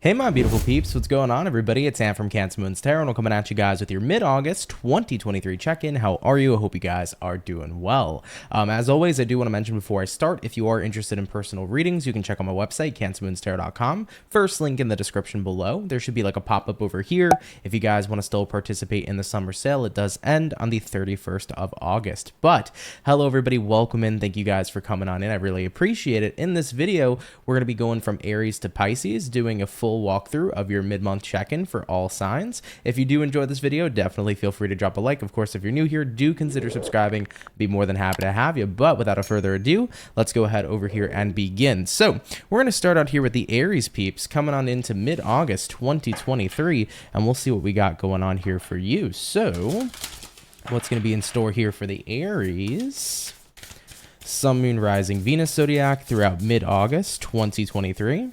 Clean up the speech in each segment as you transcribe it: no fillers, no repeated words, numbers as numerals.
Hey my beautiful peeps, what's going on everybody? It's Sam from CancerMoonsTarot and I'm coming at you guys with your mid-August 2023 check-in. How are you? I hope you guys are doing well. As always, I do want to mention before I start, if you are interested in personal readings, you can check out my website, CancerMoonsTarot.com. First link in the description below. There should be like a pop-up over here. If you guys want to still participate in the summer sale, it does end on the 31st of August. But hello everybody, welcome in. Thank you guys for coming on in. I really appreciate it. In this video, we're going to be going from Aries to Pisces, doing a full walkthrough of your mid-month check-in for all signs. If you do enjoy this video, definitely feel free to drop a like. Of course, if you're new here, do consider subscribing. Be more than happy to have you. But without a further ado, let's go ahead over here and begin. So we're going to start out here with the Aries peeps coming on into mid-August 2023, and we'll see what we got going on here for you. So what's going to be in store here for the Aries? Sun, Moon, Rising, Venus zodiac throughout mid-August 2023.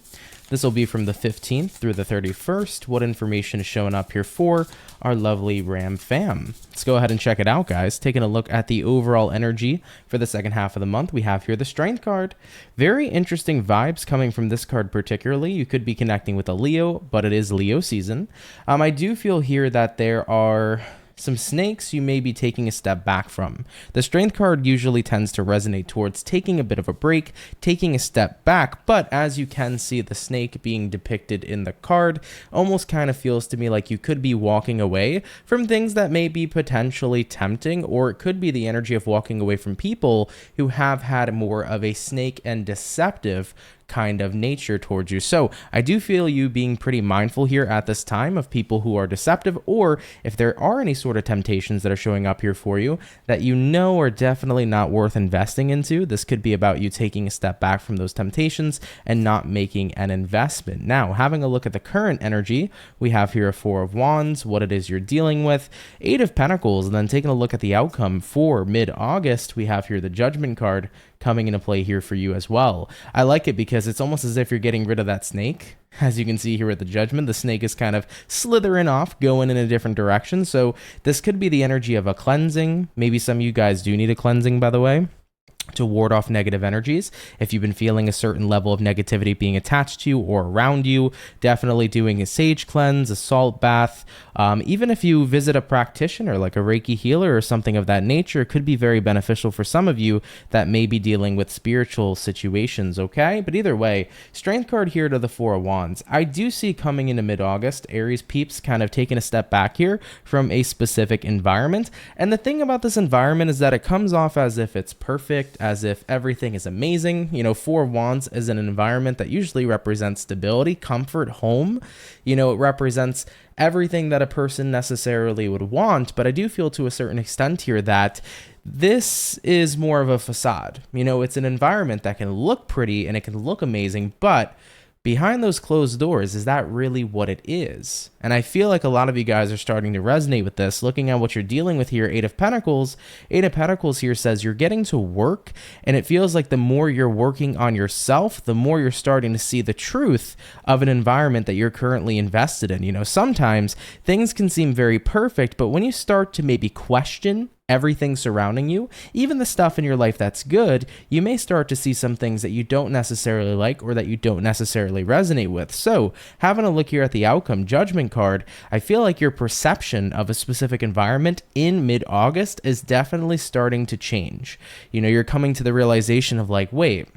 This will be from the 15th through the 31st. What information is showing up here for our lovely Ram fam? Let's go ahead and check it out, guys. Taking a look at the overall energy for the second half of the month, we have here the Strength card. Very interesting vibes coming from this card particularly. You could be connecting with a Leo, but it is Leo season. I do feel here that there are some snakes you may be taking a step back from. The Strength card usually tends to resonate towards taking a bit of a break, taking a step back, but as you can see, the snake being depicted in the card almost kind of feels to me like you could be walking away from things that may be potentially tempting, or it could be the energy of walking away from people who have had more of a snake and deceptive kind of nature towards you. So I do feel you being pretty mindful here at this time of people who are deceptive, or if there are any sort of temptations that are showing up here for you that you know are definitely not worth investing into. This could be about you taking a step back from those temptations and not making an investment. Now, having a look at the current energy, we have here a Four of Wands, what it is you're dealing with, Eight of Pentacles, and then taking a look at the outcome for mid-August, we have here the Judgment card coming into play here for you as well. I like it because it's almost as if you're getting rid of that snake. As you can see here with the Judgment, the snake is kind of slithering off, going in a different direction. So this could be the energy of a cleansing. Maybe some of you guys do need a cleansing, by the way, to ward off negative energies. If you've been feeling a certain level of negativity being attached to you or around you, definitely doing a sage cleanse, a salt bath. Even if you visit a practitioner like a Reiki healer or something of that nature, it could be very beneficial for some of you that may be dealing with spiritual situations, okay? But either way, Strength card here to the Four of Wands. I do see coming into mid-August, Aries peeps kind of taking a step back here from a specific environment. And the thing about this environment is that it comes off as if it's perfect, as if everything is amazing. You know, Four of Wands is an environment that usually represents stability, comfort, home. You know, it represents everything that a person necessarily would want, but I do feel to a certain extent here that this is more of a facade. You know, it's an environment that can look pretty and it can look amazing, but behind those closed doors, is that really what it is? And I feel like a lot of you guys are starting to resonate with this. Looking at what you're dealing with here, Eight of Pentacles here says you're getting to work, and it feels like the more you're working on yourself, the more you're starting to see the truth of an environment that you're currently invested in. You know, sometimes things can seem very perfect, but when you start to maybe question everything surrounding you, even the stuff in your life that's good, you may start to see some things that you don't necessarily like or that you don't necessarily resonate with. So having a look here at the outcome, Judgment card, I feel like your perception of a specific environment in mid-August is definitely starting to change. You know, you're coming to the realization of like, wait,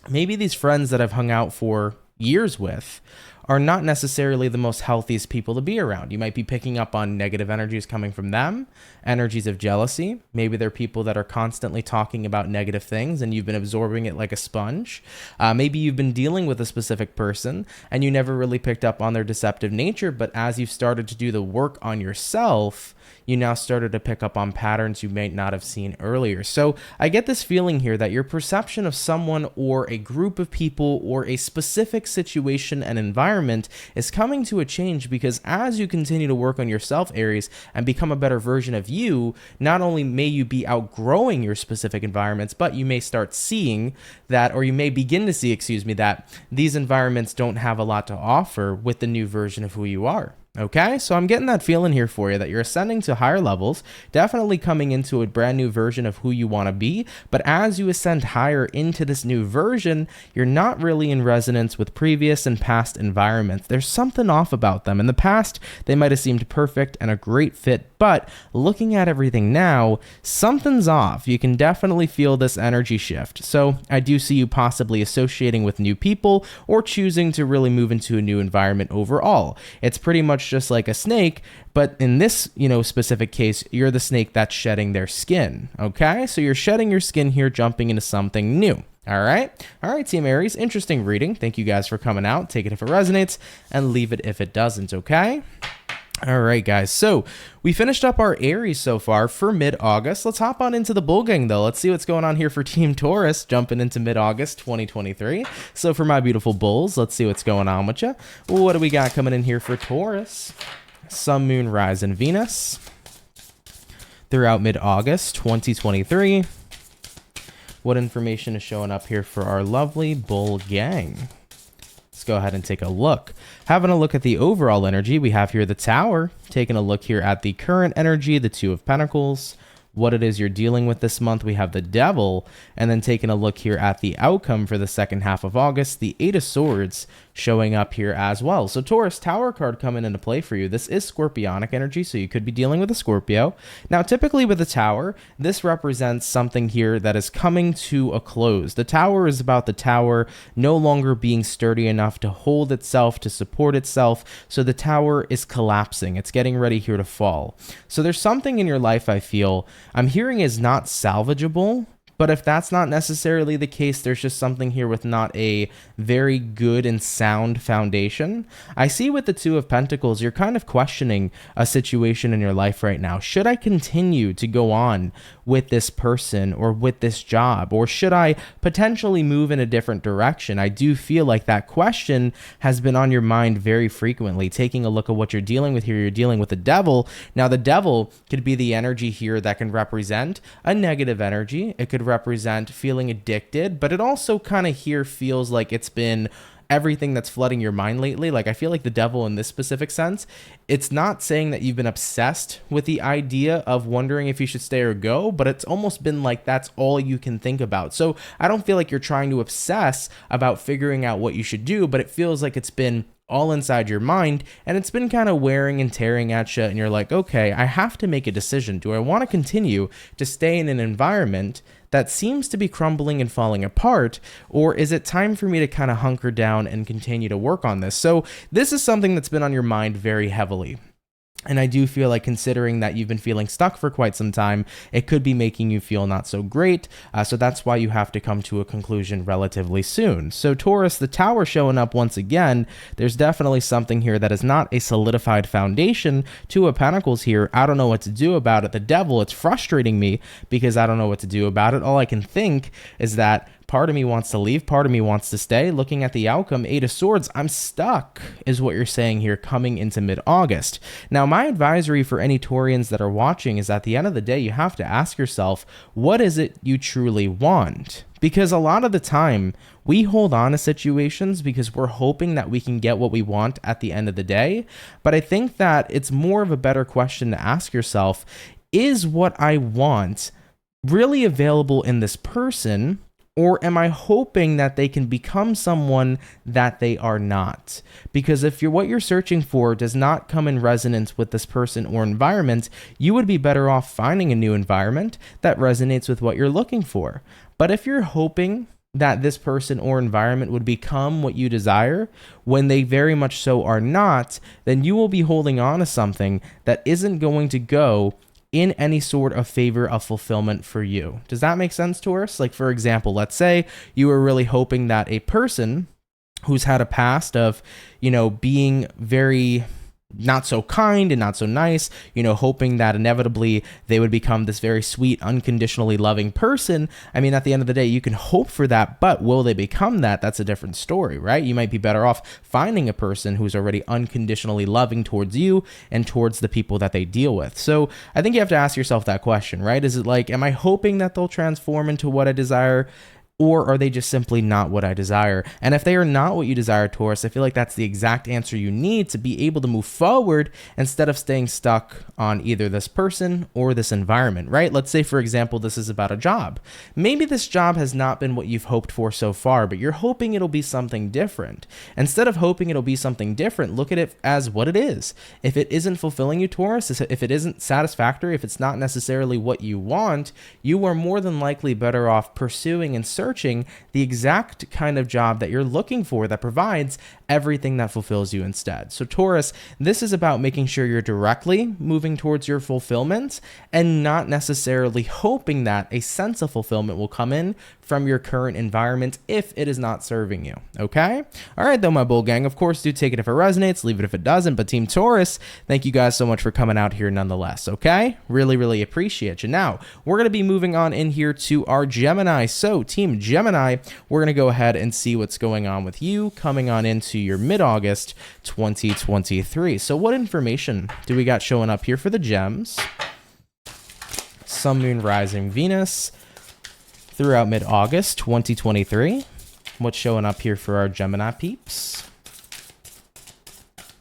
maybe these friends that I've hung out for years with are not necessarily the most healthiest people to be around. You might be picking up on negative energies coming from them, energies of jealousy. Maybe they're people that are constantly talking about negative things and you've been absorbing it like a sponge. Maybe you've been dealing with a specific person and you never really picked up on their deceptive nature, but as you've started to do the work on yourself, you now started to pick up on patterns you may not have seen earlier. So I get this feeling here that your perception of someone or a group of people or a specific situation and environment is coming to a change, because as you continue to work on yourself, Aries, and become a better version of you, not only may you be outgrowing your specific environments, but you may start seeing that, or you may begin to see, that these environments don't have a lot to offer with the new version of who you are. Okay, so I'm getting that feeling here for you that you're ascending to higher levels, definitely coming into a brand new version of who you want to be. But as you ascend higher into this new version, you're not really in resonance with previous and past environments. There's something off about them. In the past, they might have seemed perfect and a great fit, but looking at everything now, something's off. You can definitely feel this energy shift. So I do see you possibly associating with new people or choosing to really move into a new environment overall. It's pretty much just like a snake, but in this, specific case, you're the snake that's shedding their skin. Okay, so you're shedding your skin here, jumping into something new. All right, Team Aries, interesting reading. Thank you guys for coming out. Take it if it resonates and leave it if it doesn't. Okay. All right, guys. So we finished up our Aries so far for mid-August. Let's hop on into the bull gang, though. Let's see what's going on here for Team Taurus, jumping into mid-August 2023. So for my beautiful bulls, let's see what's going on with you. What do we got coming in here for Taurus? Sun, Moon, Rise, and Venus throughout mid-August 2023. What information is showing up here for our lovely bull gang? Let's go ahead and take a look. Having a look at the overall energy, we have here the Tower. Taking a look here at the current energy, the Two of Pentacles. What it is you're dealing with this month, we have the Devil. And then taking a look here at the outcome for the second half of August, the Eight of Swords showing up here as well. So Taurus, Tower card coming into play for you. This is Scorpionic energy, so you could be dealing with a Scorpio. Now, typically with the Tower, this represents something here that is coming to a close. The Tower is about the Tower no longer being sturdy enough to hold itself, to support itself. So the Tower is collapsing. It's getting ready here to fall. So there's something in your life, I feel, I'm hearing is not salvageable. But if that's not necessarily the case, there's just something here with not a very good and sound foundation. I see with the Two of Pentacles, you're kind of questioning a situation in your life right now. Should I continue to go on with this person or with this job? Or should I potentially move in a different direction? I do feel like that question has been on your mind very frequently. Taking a look at what you're dealing with here, you're dealing with the Devil. Now, the Devil could be the energy here that can represent a negative energy. It could represent feeling addicted, but it also kind of here feels like it's been everything that's flooding your mind lately. Like, I feel like the Devil in this specific sense, it's not saying that you've been obsessed with the idea of wondering if you should stay or go, but it's almost been like that's all you can think about. So I don't feel like you're trying to obsess about figuring out what you should do, but it feels like it's been all inside your mind, and it's been kind of wearing and tearing at you, and you're like, okay, I have to make a decision. Do I want to continue to stay in an environment that seems to be crumbling and falling apart, or is it time for me to kind of hunker down and continue to work on this? So this is something that's been on your mind very heavily. And I do feel like, considering that you've been feeling stuck for quite some time, it could be making you feel not so great. So that's why you have to come to a conclusion relatively soon. So Taurus, the Tower showing up once again, there's definitely something here that is not a solidified foundation. Two of Pentacles here, I don't know what to do about it. The Devil, it's frustrating me because I don't know what to do about it. All I can think is that part of me wants to leave, part of me wants to stay. Looking at the outcome, Eight of Swords, I'm stuck, is what you're saying here coming into mid-August. Now, my advisory for any Taurians that are watching is, at the end of the day, you have to ask yourself, what is it you truly want? Because a lot of the time, we hold on to situations because we're hoping that we can get what we want at the end of the day. But I think that it's more of a better question to ask yourself, is what I want really available in this person? Or am I hoping that they can become someone that they are not? Because if what you're searching for does not come in resonance with this person or environment, you would be better off finding a new environment that resonates with what you're looking for. But if you're hoping that this person or environment would become what you desire, when they very much so are not, then you will be holding on to something that isn't going to go in any sort of favor of fulfillment for you. Does that make sense, Taurus? Like, for example, let's say you were really hoping that a person who's had a past of, being very not so kind and not so nice, hoping that inevitably they would become this very sweet, unconditionally loving person. I mean, at the end of the day, you can hope for that, but will they become that? That's a different story, right? You might be better off finding a person who's already unconditionally loving towards you and towards the people that they deal with. So I think you have to ask yourself that question, right? Is it like, am I hoping that they'll transform into what I desire? or are they just simply not what I desire? And if they are not what you desire, Taurus, I feel like that's the exact answer you need to be able to move forward instead of staying stuck on either this person or this environment, right? Let's say, for example, this is about a job. Maybe this job has not been what you've hoped for so far, but you're hoping it'll be something different. Instead of hoping it'll be something different, look at it as what it is. If it isn't fulfilling you, Taurus, if it isn't satisfactory, if it's not necessarily what you want, you are more than likely better off pursuing and searching the exact kind of job that you're looking for that provides everything that fulfills you instead. So Taurus, this is about making sure you're directly moving towards your fulfillment and not necessarily hoping that a sense of fulfillment will come in from your current environment if it is not serving you, okay? All right, though, my bull gang, of course, do take it if it resonates, leave it if it doesn't, but Team Taurus, thank you guys so much for coming out here nonetheless, okay? Really, really appreciate you. Now, we're going to be moving on in here to our Gemini. So, Team Gemini, we're going to go ahead and see what's going on with you coming on into your mid-August 2023. So, what information do we got showing up here for the Gems? Sun, Moon, Rising, Venus throughout mid-August 2023. What's showing up here for our Gemini peeps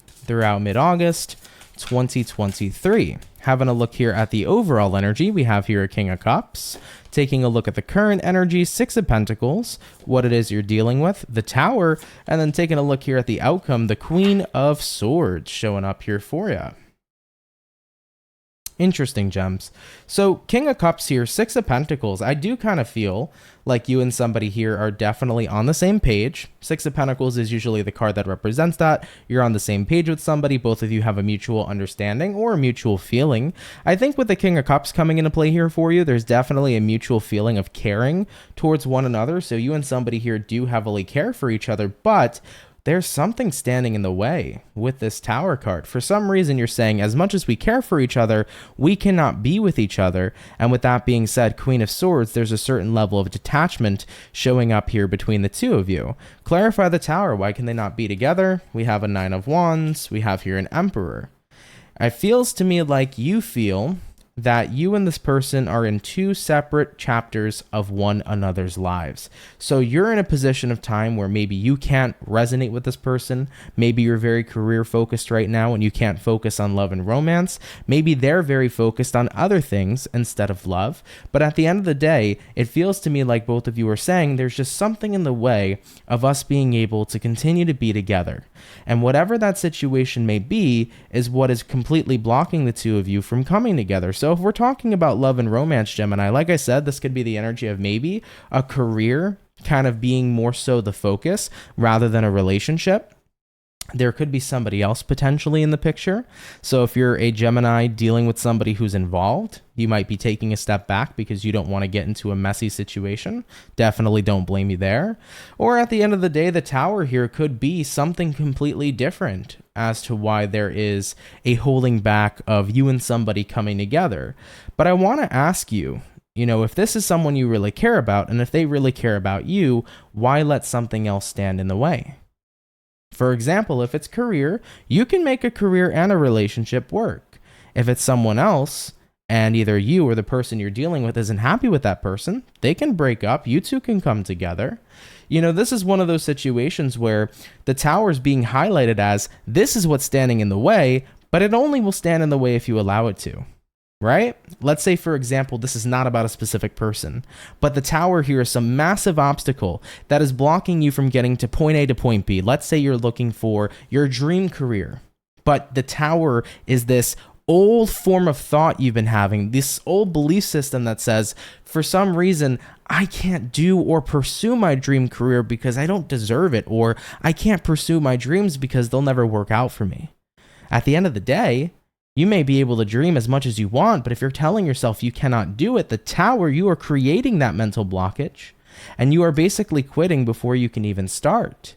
throughout mid-August 2023? Having a look here at the overall energy, we have here a King of Cups. Taking a look at the current energy, Six of Pentacles, what it is you're dealing with, the Tower, and then taking a look here at the outcome, the Queen of Swords showing up here for you. Interesting, Gems. So King of Cups here, Six of Pentacles. I do kind of feel like you and somebody here are definitely on the same page. Six of Pentacles is usually the card that represents that. You're on the same page with somebody. Both of you have a mutual understanding or a mutual feeling. I think with the King of Cups coming into play here for you, there's definitely a mutual feeling of caring towards one another. So you and somebody here do heavily care for each other, but there's something standing in the way with this Tower card. For some reason, you're saying, as much as we care for each other, we cannot be with each other. And with that being said, Queen of Swords, there's a certain level of detachment showing up here between the two of you. Clarify the Tower. Why can they not be together? We have a Nine of Wands. We have here an Emperor. It feels to me like you feel that you and this person are in two separate chapters of one another's lives. So you're in a position of time where maybe you can't resonate with this person. Maybe you're very career focused right now and you can't focus on love and romance. Maybe they're very focused on other things instead of love. But at the end of the day, it feels to me like both of you are saying there's just something in the way of us being able to continue to be together. And whatever that situation may be is what is completely blocking the two of you from coming together. So if we're talking about love and romance, Gemini, like I said, this could be the energy of maybe a career kind of being more so the focus rather than a relationship. There could be somebody else potentially in the picture. So if you're a Gemini dealing with somebody who's involved, you might be taking a step back because you don't want to get into a messy situation. Definitely don't blame you there. Or at the end of the day, the Tower here could be something completely different as to why there is a holding back of you and somebody coming together. But I want to ask you, if this is someone you really care about, and if they really care about you, why let something else stand in the way? For example, if it's career, you can make a career and a relationship work. If it's someone else, and either you or the person you're dealing with isn't happy with that person, they can break up, you two can come together. This is one of those situations where the Tower is being highlighted as, this is what's standing in the way, but it only will stand in the way if you allow it to. Right? Let's say, for example, this is not about a specific person, but the Tower here is some massive obstacle that is blocking you from getting to point A to point B. Let's say you're looking for your dream career, but the Tower is this old form of thought you've been having, this old belief system that says, for some reason, I can't do or pursue my dream career because I don't deserve it, or I can't pursue my dreams because they'll never work out for me. At the end of the day, you may be able to dream as much as you want, but if you're telling yourself you cannot do it, the Tower, you are creating that mental blockage, and you are basically quitting before you can even start.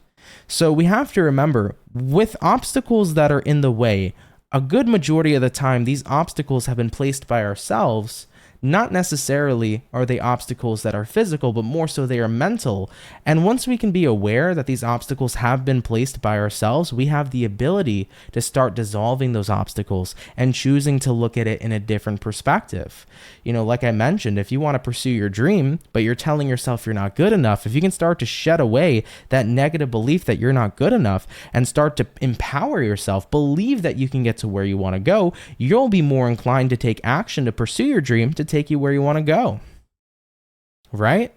So we have to remember, with obstacles that are in the way, a good majority of the time, these obstacles have been placed by ourselves, not necessarily are they obstacles that are physical, but more so they are mental. And once we can be aware that these obstacles have been placed by ourselves, we have the ability to start dissolving those obstacles and choosing to look at it in a different perspective. You know, like I mentioned, if you want to pursue your dream, but you're telling yourself you're not good enough, if you can start to shed away that negative belief that you're not good enough and start to empower yourself, believe that you can get to where you want to go, you'll be more inclined to take action to pursue your dream to take you where you want to go. Right?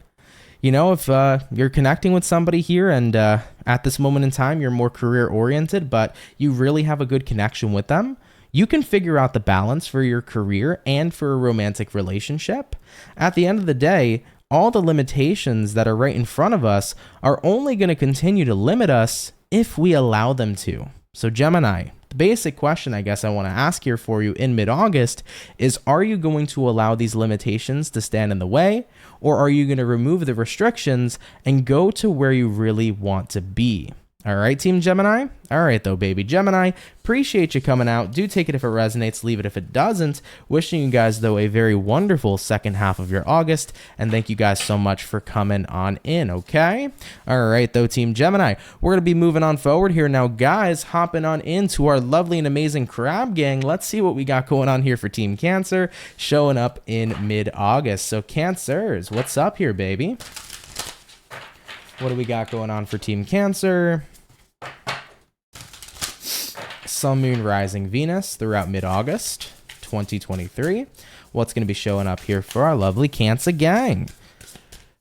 You know, if you're connecting with somebody here and at this moment in time, you're more career oriented, but you really have a good connection with them, you can figure out the balance for your career and for a romantic relationship. At the end of the day, all the limitations that are right in front of us are only going to continue to limit us if we allow them to. So Gemini, the basic question I guess I want to ask here for you in mid-August is, are you going to allow these limitations to stand in the way, or are you going to remove the restrictions and go to where you really want to be? All right, Team Gemini? All right, though, baby Gemini, appreciate you coming out. Do take it if it resonates, leave it if it doesn't. Wishing you guys, though, a very wonderful second half of your August, and thank you guys so much for coming on in, okay? All right, though, Team Gemini, we're going to be moving on forward here now, guys, hopping on into our lovely and amazing crab gang. Let's see what we got going on here for Team Cancer, showing up in mid-August. So, Cancers, what's up here, baby? What do we got going on for Team Cancer? Sun, Moon, Rising, Venus throughout mid-August 2023. What's going to be showing up here for our lovely Cancer gang?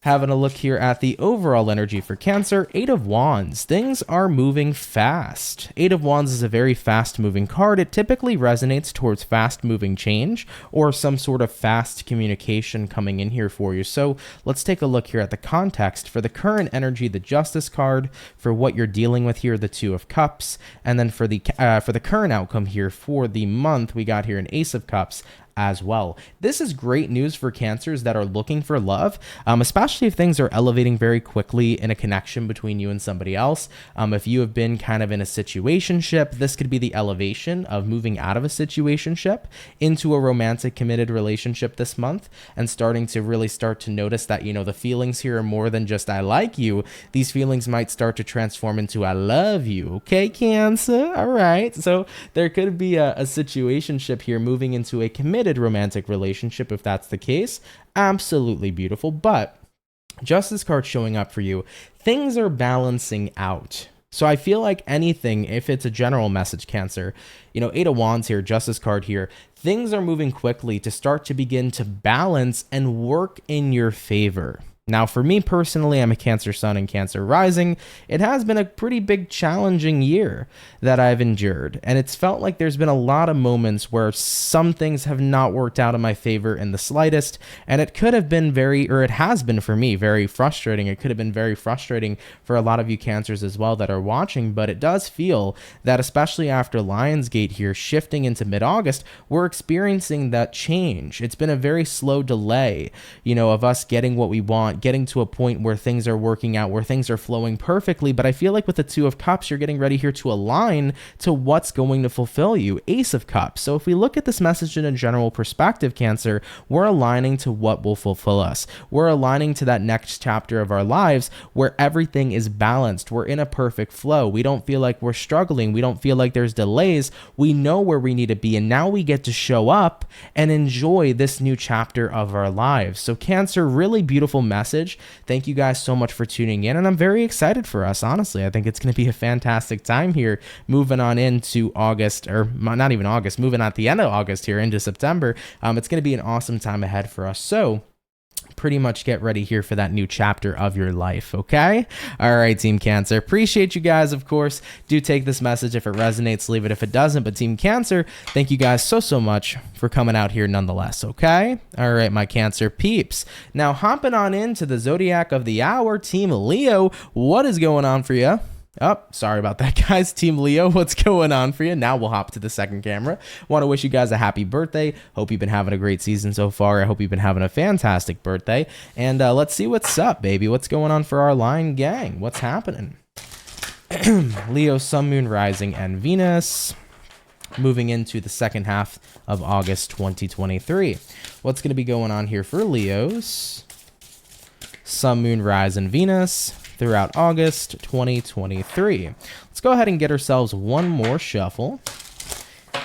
Having a look here at the overall energy for Cancer, 8 of Wands. Things are moving fast. 8 of Wands is a very fast-moving card. It typically resonates towards fast-moving change or some sort of fast communication coming in here for you. So let's take a look here at the context. For the current energy, the Justice card. For what you're dealing with here, the 2 of Cups. And then for the current outcome here for the month, we got here an Ace of Cups as well. This is great news for Cancers that are looking for love, especially if things are elevating very quickly in a connection between you and somebody else. If you have been kind of in a situationship, this could be the elevation of moving out of a situationship into a romantic committed relationship this month and starting to really start to notice that, you know, the feelings here are more than just I like you. These feelings might start to transform into I love you. Okay, Cancer? All right. So there could be a situationship here moving into a committed romantic relationship. If that's the case, absolutely beautiful. But Justice card showing up for you, things are balancing out. So I feel like anything, if it's a general message, Cancer, you know, 8 of Wands here, Justice card here, things are moving quickly to start to begin to balance and work in your favor. Now, for me personally, I'm a Cancer Sun and Cancer Rising. It has been a pretty big challenging year that I've endured, and it's felt like there's been a lot of moments where some things have not worked out in my favor in the slightest, and it could have been it has been for me, very frustrating. It could have been very frustrating for a lot of you Cancers as well that are watching, but it does feel that, especially after Lionsgate here, shifting into mid-August, we're experiencing that change. It's been a very slow delay, you know, of us getting what we want, getting to a point where things are working out, where things are flowing perfectly. But I feel like with the 2 of Cups, you're getting ready here to align to what's going to fulfill you. Ace of Cups. So if we look at this message in a general perspective, Cancer, we're aligning to what will fulfill us. We're aligning to that next chapter of our lives where everything is balanced. We're in a perfect flow. We don't feel like we're struggling. We don't feel like there's delays. We know where we need to be. And now we get to show up and enjoy this new chapter of our lives. So Cancer, really beautiful message. Thank you guys so much for tuning in, and I'm very excited for us, honestly. I think it's going to be a fantastic time here moving on into August, or not even August, moving at the end of August here into September. It's going to be an awesome time ahead for us. So pretty much get ready here for that new chapter of your life, okay? All right, Team Cancer. Appreciate you guys, of course. Do take this message if it resonates, leave it if it doesn't. But Team Cancer, thank you guys so much for coming out here nonetheless, okay? All right, my Cancer peeps. Now, hopping on into the zodiac of the hour, Team Leo, what is going on for you? Oh, sorry about that, guys. Team Leo, what's going on for you? Now we'll hop to the second camera. Want to wish you guys a happy birthday. Hope you've been having a great season so far. I hope you've been having a fantastic birthday. And let's see what's up, baby. What's going on for our Lion gang? What's happening? Leo, Sun, Moon, Rising, and Venus. moving into the second half of August 2023. What's going to be going on here for Leos? Sun, Moon, Rise, and Venus throughout August 2023. Let's go ahead and get ourselves one more shuffle,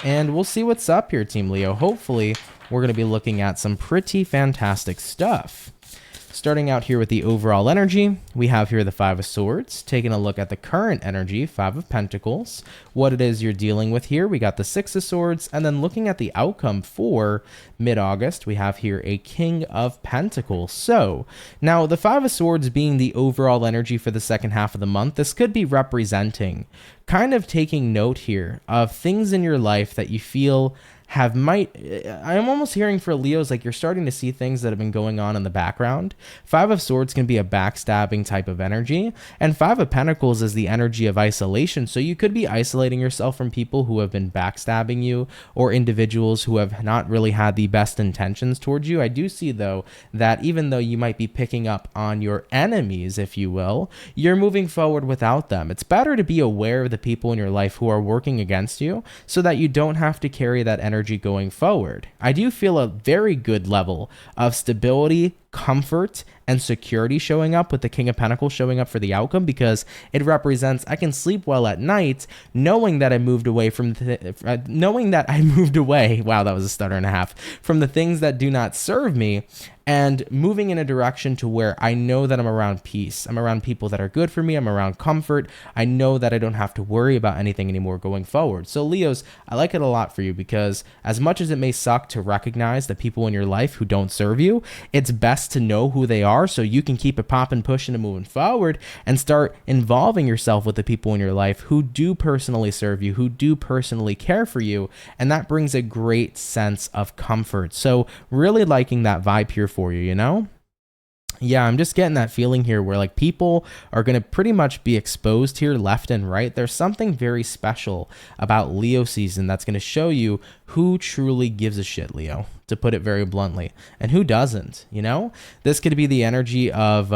and we'll see what's up here, Team Leo. Hopefully, we're going to be looking at some pretty fantastic stuff. Starting out here with the overall energy, we have here the Five of Swords, taking a look at the current energy, Five of Pentacles, what it is you're dealing with here. We got the Six of Swords, and then looking at the outcome for mid-August, we have here a King of Pentacles. So, now the Five of Swords being the overall energy for the second half of the month, this could be representing, kind of taking note here of things in your life that you feel I'm almost hearing for Leos, like you're starting to see things that have been going on in the background. Five of Swords can be a backstabbing type of energy, and Five of Pentacles is the energy of isolation. So you could be isolating yourself from people who have been backstabbing you, or individuals who have not really had the best intentions towards you. I do see, though, that even though you might be picking up on your enemies, if you will, you're moving forward without them. It's better to be aware of the people in your life who are working against you, so that you don't have to carry that energy going forward. I do feel a very good level of stability, comfort, and security showing up with the King of Pentacles showing up for the outcome, because it represents I can sleep well at night knowing that I moved away from wow, that was a stutter and a half, from the things that do not serve me, and moving in a direction to where I know that I'm around peace. I'm around people that are good for me. I'm around comfort. I know that I don't have to worry about anything anymore going forward. So Leos, I like it a lot for you, because as much as it may suck to recognize the people in your life who don't serve you, it's best to know who they are so you can keep it popping, pushing, and moving forward, and start involving yourself with the people in your life who do personally serve you, who do personally care for you, and that brings a great sense of comfort. So really liking that vibe here for you, you know? Yeah, I'm just getting that feeling here where like people are going to pretty much be exposed here left and right. There's something very special about Leo season that's going to show you who truly gives a shit, Leo, to put it very bluntly, and who doesn't, you know? This could be the energy of,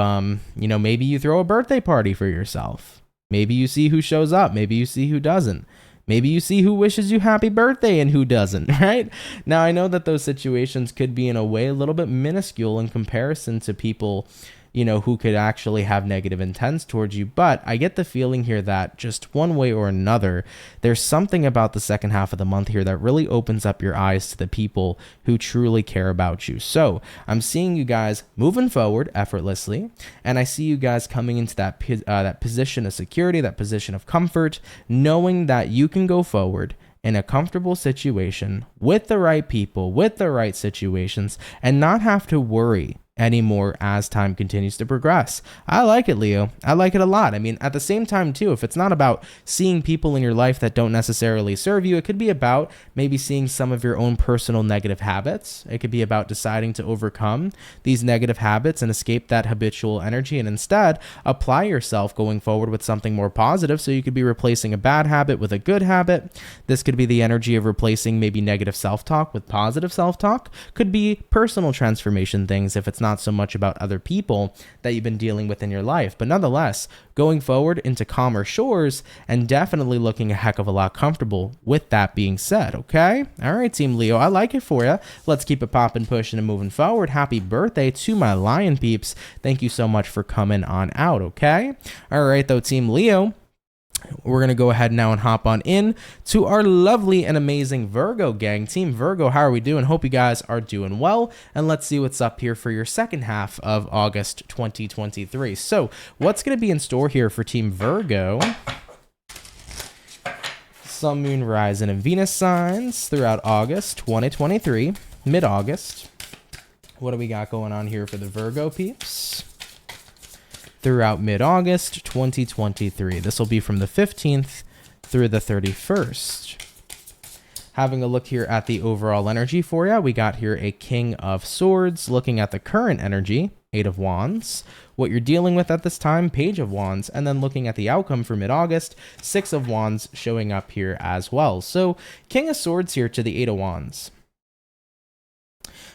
maybe you throw a birthday party for yourself. Maybe you see who shows up. Maybe you see who doesn't. Maybe you see who wishes you happy birthday and who doesn't, right? Now, I know that those situations could be in a way a little bit minuscule in comparison to people, who could actually have negative intents towards you. But I get the feeling here that just one way or another, there's something about the second half of the month here that really opens up your eyes to the people who truly care about you. So I'm seeing you guys moving forward effortlessly, and I see you guys coming into that position of security, that position of comfort, knowing that you can go forward in a comfortable situation with the right people, with the right situations, and not have to worry anymore as time continues to progress. I like it, Leo. I like it a lot. I mean, at the same time, too, if it's not about seeing people in your life that don't necessarily serve you, it could be about maybe seeing some of your own personal negative habits. It could be about deciding to overcome these negative habits and escape that habitual energy, and instead apply yourself going forward with something more positive. So you could be replacing a bad habit with a good habit. This could be the energy of replacing maybe negative self-talk with positive self-talk. Could be personal transformation things if it's not so much about other people that you've been dealing with in your life. But nonetheless, going forward into calmer shores and definitely looking a heck of a lot comfortable with that being said, okay? All right, Team Leo, I like it for you. Let's keep it popping, pushing, and moving forward. Happy birthday to my lion peeps. Thank you so much for coming on out, okay? All right, though, Team Leo, we're going to go ahead now and hop on in to our lovely and amazing Virgo gang. Team Virgo, how are we doing? Hope you guys are doing well. And let's see what's up here for your second half of August 2023. So what's going to be in store here for Team Virgo? Sun, Moon, Rise, and Venus signs throughout August 2023, mid-August. What do we got going on here for the Virgo peeps? Throughout mid-August 2023. This will be from the 15th through the 31st. Having a look here at the overall energy for you, we got here a King of Swords. Looking at the current energy, Eight of Wands. What you're dealing with at this time, Page of Wands. And then looking at the outcome for mid-August, Six of Wands showing up here as well. So King of Swords here to the Eight of Wands.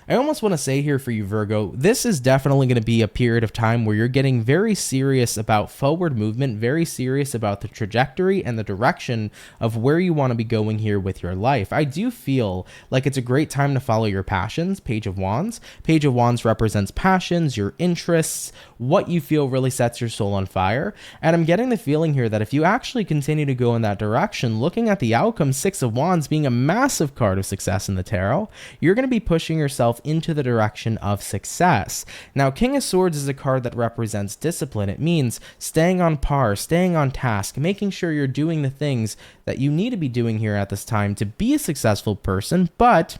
I almost want to say here for you, Virgo, this is definitely going to be a period of time where you're getting very serious about forward movement, very serious about the trajectory and the direction of where you want to be going here with your life. I do feel like it's a great time to follow your passions. Page of Wands. Page of Wands represents passions, your interests, what you feel really sets your soul on fire. And I'm getting the feeling here that if you actually continue to go in that direction, looking at the outcome, Six of Wands being a massive card of success in the tarot, you're going to be pushing yourself into the direction of success. Now, King of Swords is a card that represents discipline. It means staying on par, staying on task, making sure you're doing the things that you need to be doing here at this time to be a successful person. But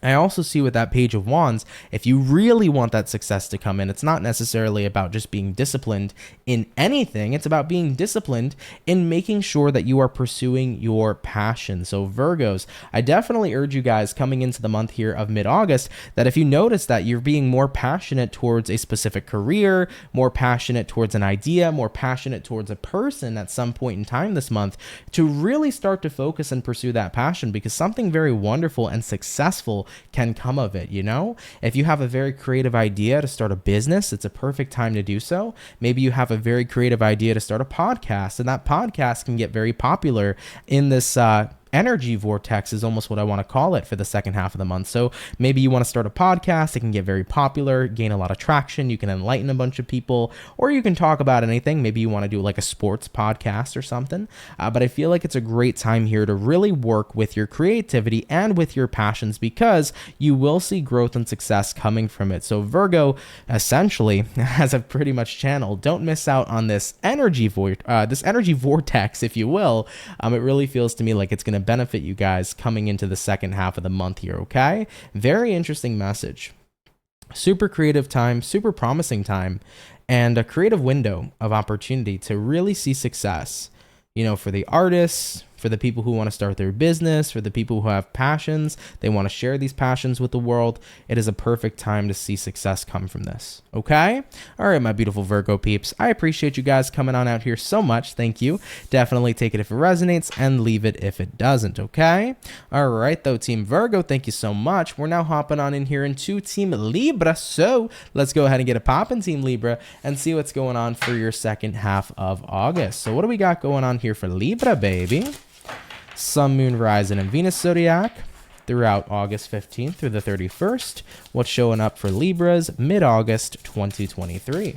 I also see with that Page of Wands, if you really want that success to come in, it's not necessarily about just being disciplined in anything. It's about being disciplined in making sure that you are pursuing your passion. So Virgos, I definitely urge you guys coming into the month here of mid-August that if you notice that you're being more passionate towards a specific career, more passionate towards an idea, more passionate towards a person at some point in time this month, to really start to focus and pursue that passion, because something very wonderful and successful can come of it. You know, if you have a very creative idea to start a business, it's a perfect time to do so. Maybe you have a very creative idea to start a podcast, and that podcast can get very popular in this energy vortex is almost what I want to call it for the second half of the month. So maybe you want to start a podcast. It can get very popular, gain a lot of traction. You can enlighten a bunch of people, or you can talk about anything. Maybe you want to do like a sports podcast or something. But I feel like it's a great time here to really work with your creativity and with your passions, because you will see growth and success coming from it. So Virgo, essentially, as I've pretty much channeled, don't miss out on this energy vortex, if you will. It really feels to me like it's going to benefit you guys coming into the second half of the month here, okay? Very interesting message. Super creative time, super promising time, and a creative window of opportunity to really see success, you know, for the artists, for the people who want to start their business, for the people who have passions, they want to share these passions with the world. It is a perfect time to see success come from this. Okay? All right, my beautiful Virgo peeps. I appreciate you guys coming on out here so much. Thank you. Definitely take it if it resonates and leave it if it doesn't. Okay? All right, though, Team Virgo, thank you so much. We're now hopping on in here into Team Libra. So let's go ahead and get a pop in Team Libra and see what's going on for your second half of August. So what do we got going on here for Libra, baby? Sun, Moon, Rising, and Venus zodiac throughout August 15th through the 31st. What's showing up for Libras mid-August 2023?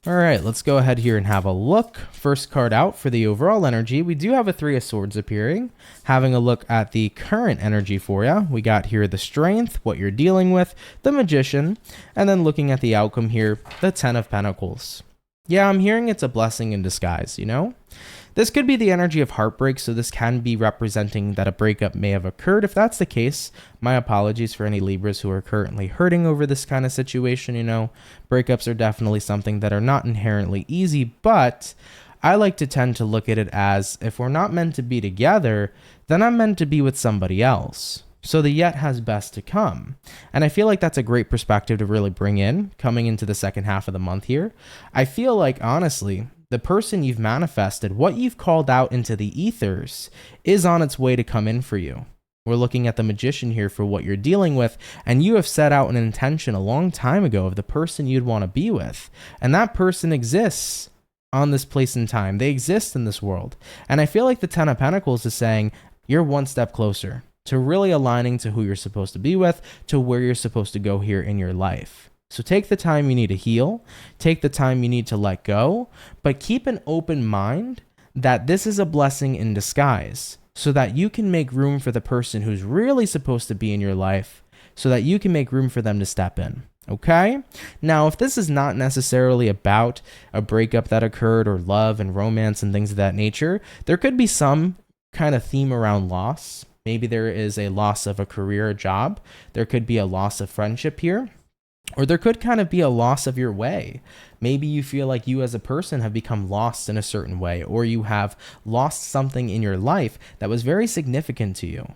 All right, let's go ahead here and have a look. First card out for the overall energy. We do have a Three of Swords appearing. Having a look at the current energy for you. We got here the Strength, what you're dealing with, the Magician, and then looking at the outcome here, the Ten of Pentacles. Yeah, I'm hearing it's a blessing in disguise, you know? This could be the energy of heartbreak, so this can be representing that a breakup may have occurred. If that's the case, my apologies for any Libras who are currently hurting over this kind of situation, you know? Breakups are definitely something that are not inherently easy, but I like to tend to look at it as, if we're not meant to be together, then I'm meant to be with somebody else. So the yet has best to come. And I feel like that's a great perspective to really bring in coming into the second half of the month here. I feel like, honestly, the person you've manifested, what you've called out into the ethers, is on its way to come in for you. We're looking at the Magician here for what you're dealing with, and you have set out an intention a long time ago of the person you'd want to be with. And that person exists on this place and time. They exist in this world. And I feel like the Ten of Pentacles is saying, you're one step closer to really aligning to who you're supposed to be with, to where you're supposed to go here in your life. So take the time you need to heal, take the time you need to let go, but keep an open mind that this is a blessing in disguise, so that you can make room for the person who's really supposed to be in your life, so that you can make room for them to step in. Okay? Now, if this is not necessarily about a breakup that occurred or love and romance and things of that nature, there could be some kind of theme around loss. Maybe there is a loss of a career or job. There could be a loss of friendship here. Or there could kind of be a loss of your way. Maybe you feel like you as a person have become lost in a certain way, or you have lost something in your life that was very significant to you.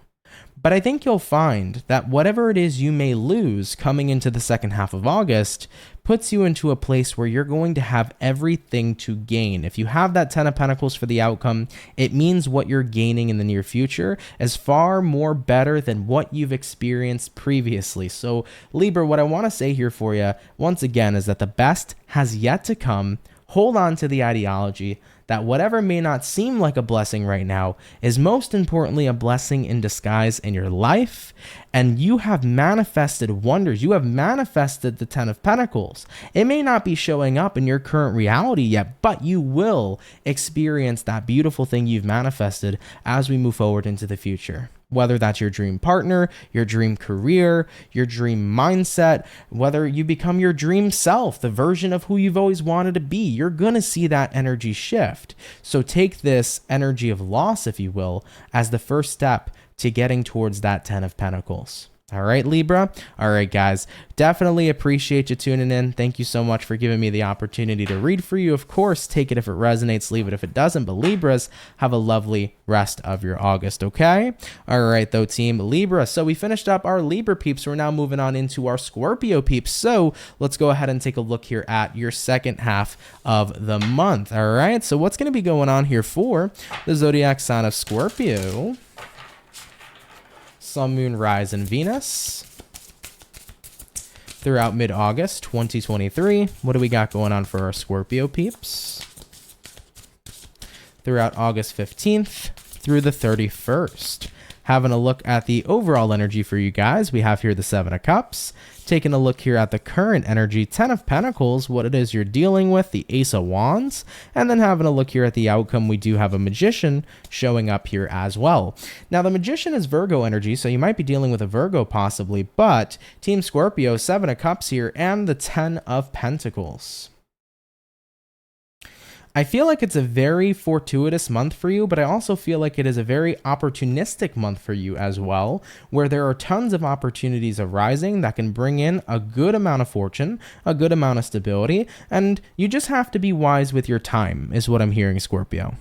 But I think you'll find that whatever it is you may lose coming into the second half of August puts you into a place where you're going to have everything to gain. If you have that 10 of Pentacles for the outcome, it means what you're gaining in the near future is far more better than what you've experienced previously. So Libra, what I want to say here for you, once again, is that the best has yet to come. Hold on to the ideology that whatever may not seem like a blessing right now is most importantly a blessing in disguise in your life. And you have manifested wonders. You have manifested the 10 of Pentacles. It may not be showing up in your current reality yet, but you will experience that beautiful thing you've manifested as we move forward into the future. Whether that's your dream partner, your dream career, your dream mindset, whether you become your dream self, the version of who you've always wanted to be, you're going to see that energy shift. So take this energy of loss, if you will, as the first step to getting towards that 10 of Pentacles. All right, Libra. All right, guys, definitely appreciate you tuning in. Thank you so much for giving me the opportunity to read for you. Of course, take it if it resonates, leave it if it doesn't. But Libras, have a lovely rest of your August, okay? All right, though, team Libra. So we finished up our Libra peeps. We're now moving on into our Scorpio peeps. So let's go ahead and take a look here at your second half of the month. All right, so what's going to be going on here for the zodiac sign of Scorpio? Sun, Moon, Rise, and Venus throughout mid-August 2023. What do we got going on for our Scorpio peeps? Throughout August 15th through the 31st. Having a look at the overall energy for you guys, we have here the 7 of Cups. Taking a look here at the current energy, 10 of Pentacles, what it is you're dealing with, the Ace of Wands, and then having a look here at the outcome, we do have a Magician showing up here as well. Now, the Magician is Virgo energy, so you might be dealing with a Virgo possibly, but Team Scorpio, 7 of Cups here, and the 10 of Pentacles. I feel like it's a very fortuitous month for you, but I also feel like it is a very opportunistic month for you as well, where there are tons of opportunities arising that can bring in a good amount of fortune, a good amount of stability, and you just have to be wise with your time, is what I'm hearing, Scorpio.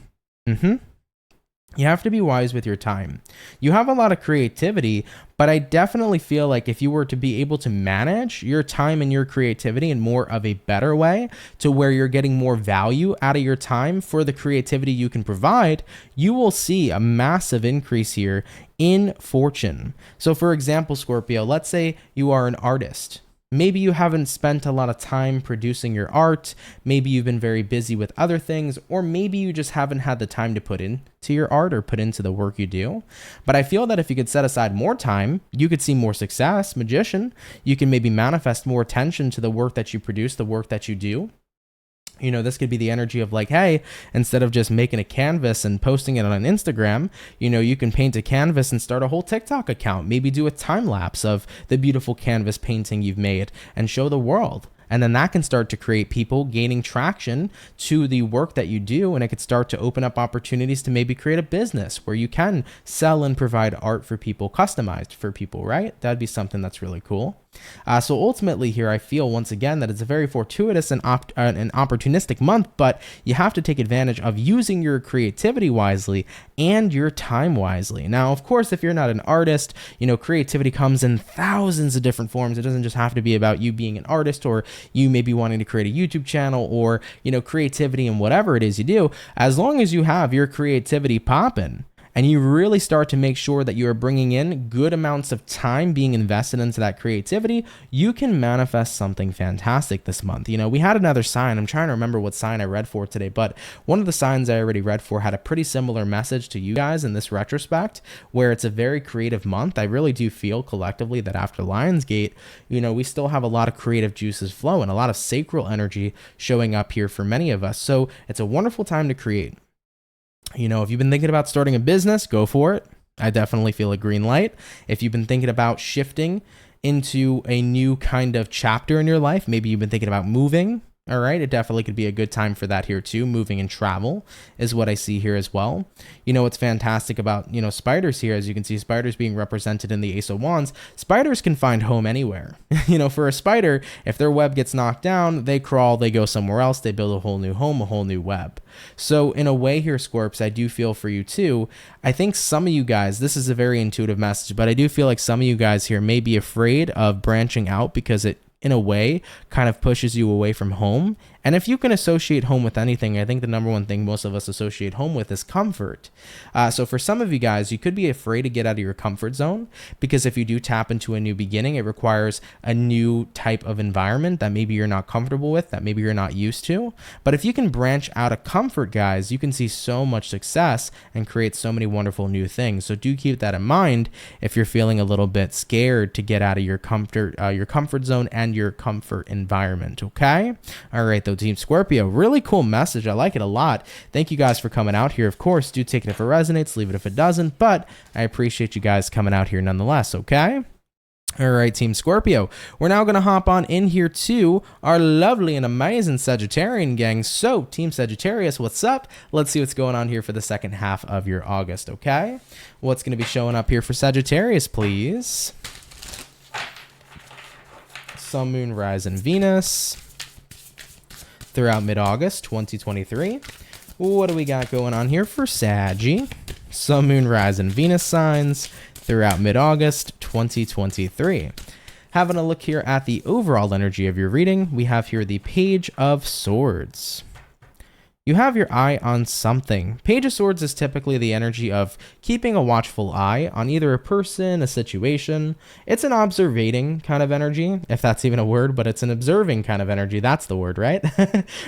You have to be wise with your time. You have a lot of creativity, but I definitely feel like if you were to be able to manage your time and your creativity in more of a better way to where you're getting more value out of your time for the creativity you can provide, you will see a massive increase here in fortune. So for example, Scorpio, let's say you are an artist. Maybe you haven't spent a lot of time producing your art. Maybe you've been very busy with other things, or maybe you just haven't had the time to put into your art or put into the work you do. But I feel that if you could set aside more time, you could see more success. Magician, you can maybe manifest more attention to the work that you produce, the work that you do. You know, this could be the energy of like, hey, instead of just making a canvas and posting it on Instagram, you know, you can paint a canvas and start a whole TikTok account. Maybe do a time lapse of the beautiful canvas painting you've made and show the world. And then that can start to create people gaining traction to the work that you do. And it could start to open up opportunities to maybe create a business where you can sell and provide art for people, customized for people, right? That'd be something that's really cool. So ultimately here, I feel once again that it's a very fortuitous and an opportunistic month, but you have to take advantage of using your creativity wisely and your time wisely. Now, of course, if you're not an artist, you know, creativity comes in thousands of different forms. It doesn't just have to be about you being an artist or you maybe wanting to create a YouTube channel or, you know, creativity in whatever it is you do. As long as you have your creativity popping, and you really start to make sure that you are bringing in good amounts of time being invested into that creativity, you can manifest something fantastic this month. You know, we had another sign. I'm trying to remember what sign I read for today, but one of the signs I already read for had a pretty similar message to you guys in this retrospect, where it's a very creative month. I really do feel collectively that after Lionsgate, you know, we still have a lot of creative juices flowing, a lot of sacral energy showing up here for many of us. So it's a wonderful time to create. You know, if you've been thinking about starting a business, go for it. I definitely feel a green light. If you've been thinking about shifting into a new kind of chapter in your life, maybe you've been thinking about moving, All right, it definitely could be a good time for that here too. Moving and travel is what I see here as well. You know, what's fantastic about, spiders here, as you can see, spiders being represented in the Ace of Wands, spiders can find home anywhere. For a spider, if their web gets knocked down, they crawl, they go somewhere else, they build a whole new home, a whole new web. So in a way here, Scorps, I do feel for you too. I think some of you guys, this is a very intuitive message, but I do feel like some of you guys here may be afraid of branching out because it, in a way, kind of pushes you away from home. And if you can associate home with anything, I think the number one thing most of us associate home with is comfort. So for some of you guys, you could be afraid to get out of your comfort zone, because if you do tap into a new beginning, it requires a new type of environment that maybe you're not comfortable with, that maybe you're not used to. But if you can branch out of comfort, guys, you can see so much success and create so many wonderful new things. So do keep that in mind if you're feeling a little bit scared to get out of your comfort zone and your comfort environment. Okay. All right, though, Team Scorpio, really cool message. I like it a lot. Thank you guys for coming out here. Of course, do take it if it resonates, leave it if it doesn't, but I appreciate you guys coming out here nonetheless. Okay. All right, Team Scorpio, we're now going to hop on in here to our lovely and amazing Sagittarian gang. So, Team Sagittarius, what's up? Let's see what's going on here for the second half of your August, okay? What's going to be showing up here for Sagittarius, please? Sun, Moon, Rise, and Venus throughout mid-August 2023. What do we got going on here for Saggy? Sun, Moon, Rise, and Venus signs throughout mid-August 2023. Having a look here at the overall energy of your reading, we have here the Page of Swords. You have your eye on something. Page of Swords is typically the energy of keeping a watchful eye on either a person, a situation. It's an observating kind of energy, if that's even a word, but it's an observing kind of energy. That's the word, right?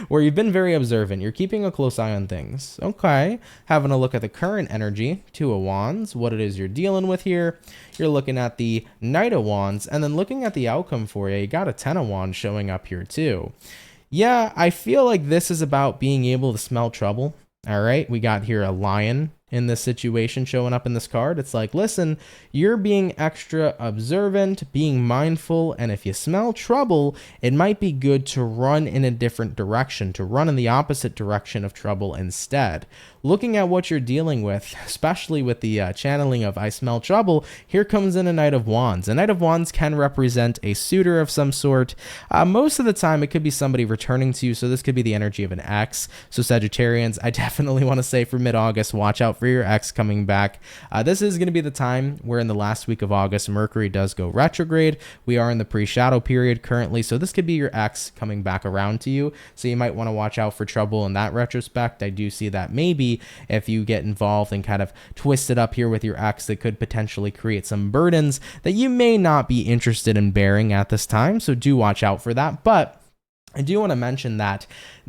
Where you've been very observant. You're keeping a close eye on things. Okay. Having a look at the current energy, Two of Wands, what it is you're dealing with here. You're looking at the Knight of Wands, and then looking at the outcome for you. You got a Ten of Wands showing up here too. Yeah, I feel like this is about being able to smell trouble. All right, we got here a lion in this situation showing up in this card. It's like, listen, you're being extra observant, being mindful, and if you smell trouble, it might be good to run in a different direction, to run in the opposite direction of trouble instead. Looking at what you're dealing with, especially with the channeling of I smell trouble, here comes in a Knight of Wands. A Knight of Wands can represent a suitor of some sort. Most of the time, it could be somebody returning to you, so this could be the energy of an ex. So Sagittarians, I definitely want to say for mid-August, watch out for your ex coming back. This is going to be the time where in the last week of August, Mercury does go retrograde. We are in the pre-shadow period currently, so this could be your ex coming back around to you. So you might want to watch out for trouble in that retrospect. I do see that maybe if you get involved and kind of twist it up here with your ex, that could potentially create some burdens that you may not be interested in bearing at this time. So do watch out for that. But I do want to mention that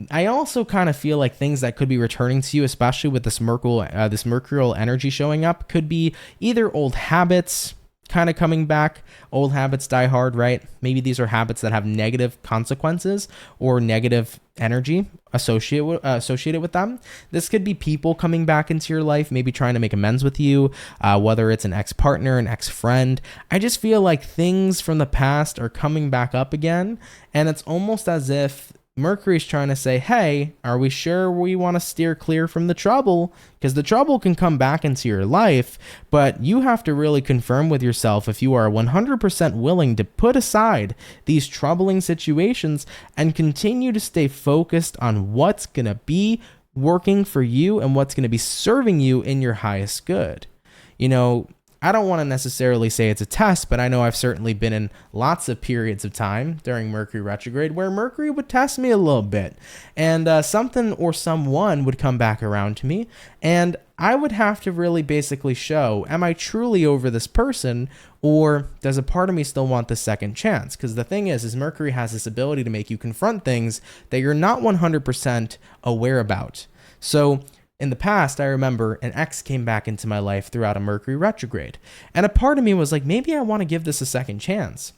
I also kind of feel like things that could be returning to you, especially with this mercurial energy showing up, could be either old habits kind of coming back. Old habits die hard, right? Maybe these are habits that have negative consequences or negative energy associated with them. This could be people coming back into your life, maybe trying to make amends with you, whether it's an ex-partner, an ex-friend. I just feel like things from the past are coming back up again, and it's almost as if Mercury's trying to say, hey, are we sure we want to steer clear from the trouble? Because the trouble can come back into your life, but you have to really confirm with yourself if you are 100% willing to put aside these troubling situations and continue to stay focused on what's going to be working for you and what's going to be serving you in your highest good. I don't want to necessarily say it's a test, but I know I've certainly been in lots of periods of time during Mercury retrograde where Mercury would test me a little bit, and something or someone would come back around to me, and I would have to really basically show, am I truly over this person, or does a part of me still want the second chance? Because the thing is Mercury has this ability to make you confront things that you're not 100% aware about. So in the past, I remember an ex came back into my life throughout a Mercury retrograde, and a part of me was like, maybe I want to give this a second chance.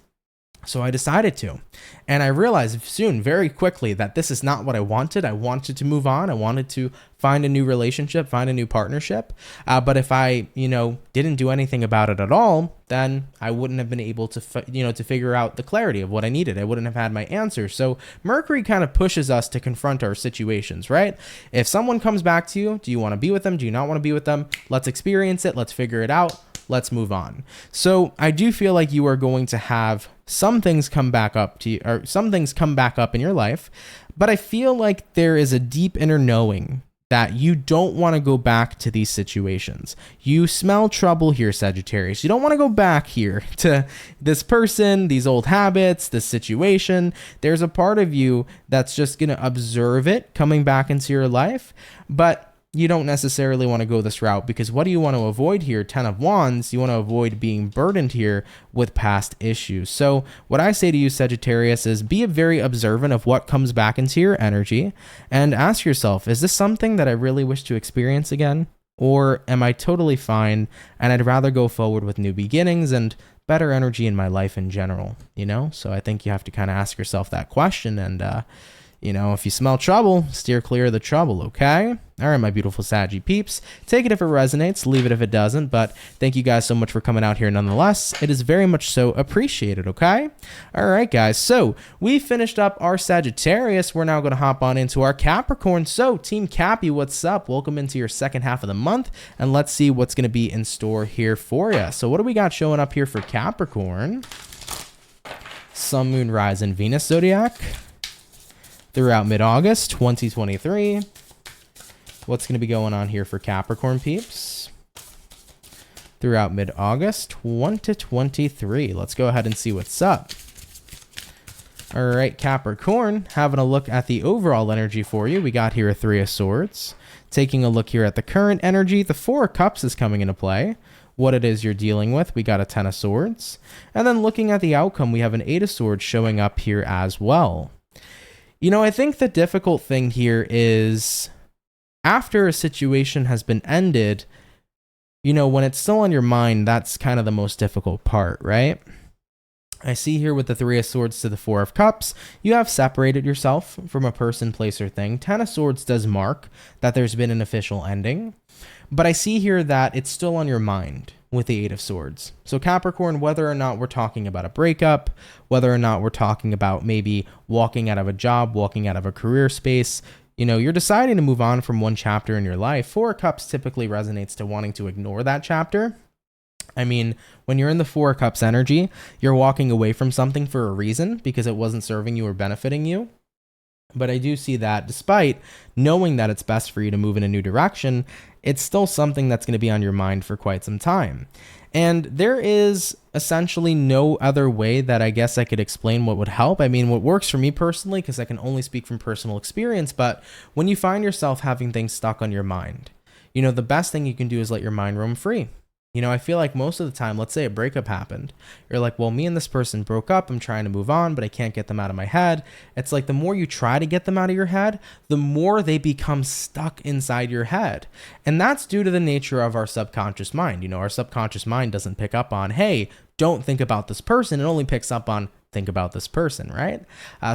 So I decided to. And I realized soon, very quickly, that this is not what I wanted. I wanted to move on. I wanted to find a new relationship, find a new partnership. But if I, didn't do anything about it at all, then I wouldn't have been able to, to figure out the clarity of what I needed. I wouldn't have had my answer. So Mercury kind of pushes us to confront our situations, right? If someone comes back to you, do you want to be with them? Do you not want to be with them? Let's experience it. Let's figure it out. Let's move on. So I do feel like you are going to have some things come back up to you, or some things come back up in your life, but I feel like there is a deep inner knowing that you don't want to go back to these situations. You smell trouble here, Sagittarius. You don't want to go back here to this person, these old habits, this situation. There's a part of you that's just going to observe it coming back into your life, but you don't necessarily want to go this route, because what do you want to avoid here? 10 of Wands, you want to avoid being burdened here with past issues. So what I say to you, Sagittarius, is be very observant of what comes back into your energy and ask yourself, is this something that I really wish to experience again? Or am I totally fine and I'd rather go forward with new beginnings and better energy in my life in general, So I think you have to kind of ask yourself that question, and if you smell trouble, steer clear of the trouble, okay? All right, my beautiful Saggy peeps. Take it if it resonates, leave it if it doesn't, but thank you guys so much for coming out here nonetheless. It is very much so appreciated, okay? All right, guys, so we finished up our Sagittarius. We're now going to hop on into our Capricorn. So, Team Cappy, what's up? Welcome into your second half of the month, and let's see what's going to be in store here for you. So, what do we got showing up here for Capricorn? Sun, Moon, Rise, and Venus Zodiac throughout mid-August 2023. What's going to be going on here for Capricorn peeps throughout mid-August 2023? Let's go ahead and see what's up. All right, Capricorn, having a look at the overall energy for you. We got here a 3 of Swords. Taking a look here at the current energy, the 4 of Cups is coming into play. What it is you're dealing with, we got a 10 of Swords. And then looking at the outcome, we have an 8 of Swords showing up here as well. I think the difficult thing here is after a situation has been ended, when it's still on your mind, that's kind of the most difficult part, right? I see here with the 3 of Swords to the 4 of Cups, you have separated yourself from a person, place, or thing. 10 of Swords does mark that there's been an official ending, but I see here that it's still on your mind with the 8 of Swords. So Capricorn, whether or not we're talking about a breakup, whether or not we're talking about maybe walking out of a job, walking out of a career space, you're deciding to move on from one chapter in your life. 4 of Cups typically resonates to wanting to ignore that chapter. I mean, when you're in the 4 of Cups energy, you're walking away from something for a reason because it wasn't serving you or benefiting you. But I do see that despite knowing that it's best for you to move in a new direction, it's still something that's going to be on your mind for quite some time. And there is essentially no other way that I guess I could explain what would help. I mean, what works for me personally, because I can only speak from personal experience, but when you find yourself having things stuck on your mind, the best thing you can do is let your mind roam free. I feel like most of the time, let's say a breakup happened. You're like, well, me and this person broke up. I'm trying to move on, but I can't get them out of my head. It's like the more you try to get them out of your head, the more they become stuck inside your head. And that's due to the nature of our subconscious mind. Our subconscious mind doesn't pick up on, hey, don't think about this person. It only picks up on, think about this person, right?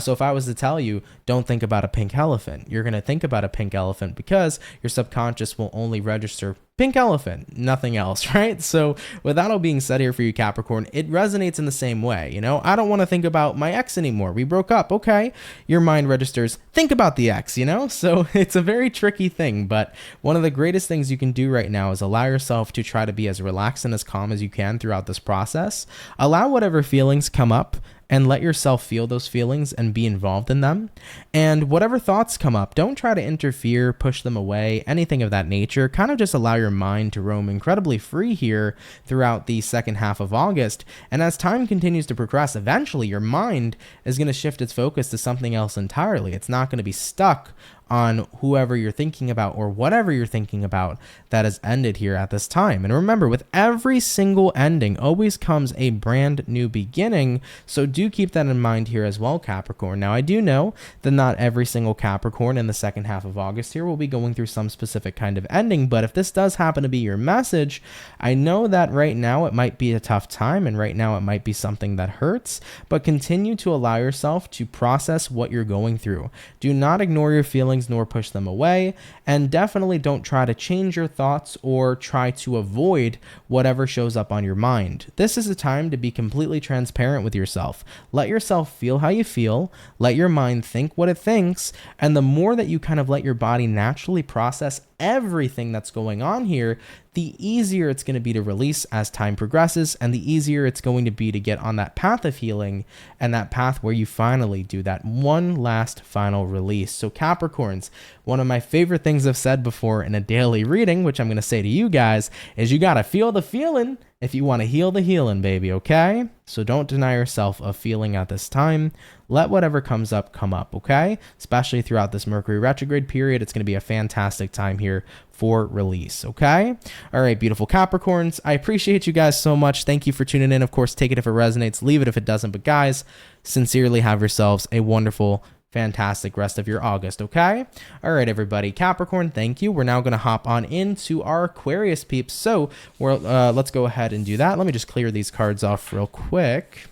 So if I was to tell you, don't think about a pink elephant, you're going to think about a pink elephant because your subconscious will only register pink elephant, nothing else, right? So with that all being said here for you, Capricorn, it resonates in the same way. I don't want to think about my ex anymore. We broke up. Okay. Your mind registers, think about the ex, So it's a very tricky thing, but one of the greatest things you can do right now is allow yourself to try to be as relaxed and as calm as you can throughout this process. Allow whatever feelings come up and let yourself feel those feelings and be involved in them. And whatever thoughts come up, don't try to interfere, push them away, anything of that nature. Kind of just allow your mind to roam incredibly free here throughout the second half of August. And as time continues to progress, eventually your mind is going to shift its focus to something else entirely. It's not going to be stuck on whoever you're thinking about or whatever you're thinking about that has ended here at this time. And remember, with every single ending always comes a brand new beginning. So do keep that in mind here as well, Capricorn. Now, I do know that not every single Capricorn in the second half of August here will be going through some specific kind of ending. But if this does happen to be your message, I know that right now it might be a tough time and right now it might be something that hurts, but continue to allow yourself to process what you're going through. Do not ignore your feelings nor push them away, and definitely don't try to change your thoughts or try to avoid whatever shows up on your mind. This is a time to be completely transparent with yourself. Let yourself feel how you feel, let your mind think what it thinks, and the more that you kind of let your body naturally process everything that's going on here, the easier it's going to be to release as time progresses, and the easier it's going to be to get on that path of healing and that path where you finally do that one last final release. So Capricorns, one of my favorite things I've said before in a daily reading, which I'm going to say to you guys, is you got to feel the feeling if you want to heal the healing, baby, okay? So don't deny yourself a feeling at this time. Let whatever comes up come up, okay? Especially throughout this Mercury retrograde period, it's going to be a fantastic time here for release, okay? All right, beautiful Capricorns, I appreciate you guys so much. Thank you for tuning in. Of course, take it if it resonates, leave it if it doesn't. But guys, sincerely have yourselves a wonderful, fantastic rest of your August, okay? All right, everybody, Capricorn, thank you. We're now going to hop on into our Aquarius peeps. So let's go ahead and do that. Let me just clear these cards off real quick.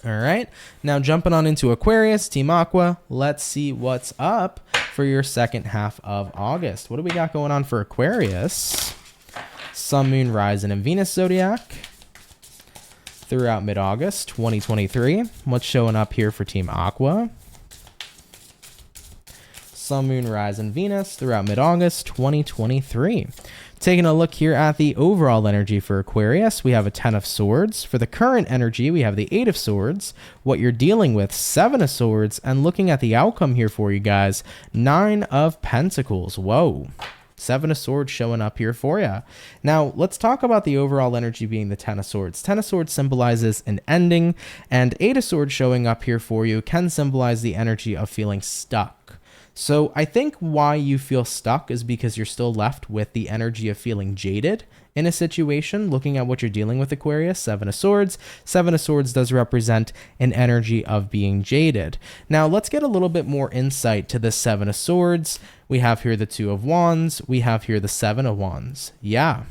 All right, now jumping on into Aquarius, Team Aqua, let's see what's up for your second half of August. What do we got going on for Aquarius? Sun, Moon, Rising, and Venus zodiac throughout mid-August 2023. What's showing up here for Team Aqua? Sun, Moon, Rising, Venus throughout mid-August 2023. Taking a look here at the overall energy for Aquarius, we have a 10 of Swords. For the current energy, we have the 8 of Swords. What you're dealing with, 7 of Swords. And looking at the outcome here for you guys, 9 of Pentacles. Whoa. 7 of Swords showing up here for you. Now, let's talk about the overall energy being the 10 of Swords. 10 of Swords symbolizes an ending, and 8 of Swords showing up here for you can symbolize the energy of feeling stuck. So I think why you feel stuck is because you're still left with the energy of feeling jaded in a situation. Looking at what you're dealing with, Aquarius, 7 of Swords. 7 of Swords does represent an energy of being jaded. Now, let's get a little bit more insight to the 7 of Swords. We have here the 2 of Wands. We have here the 7 of Wands. Yeah.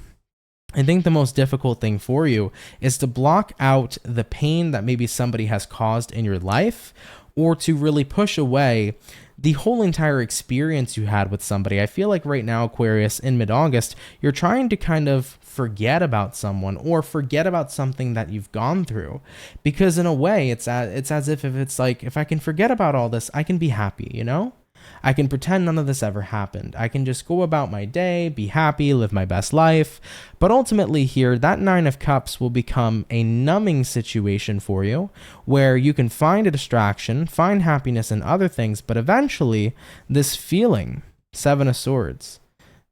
I think the most difficult thing for you is to block out the pain that maybe somebody has caused in your life, or to really push away the whole entire experience you had with somebody. I feel like right now, Aquarius, in mid-August, you're trying to kind of forget about someone or forget about something that you've gone through. Because in a way, it's as if it's like, if I can forget about all this, I can be happy, you know? I can pretend none of this ever happened. I can just go about my day, be happy, live my best life. But ultimately here, that 9 of Cups will become a numbing situation for you, where you can find a distraction, find happiness in other things, but eventually this feeling, 7 of Swords,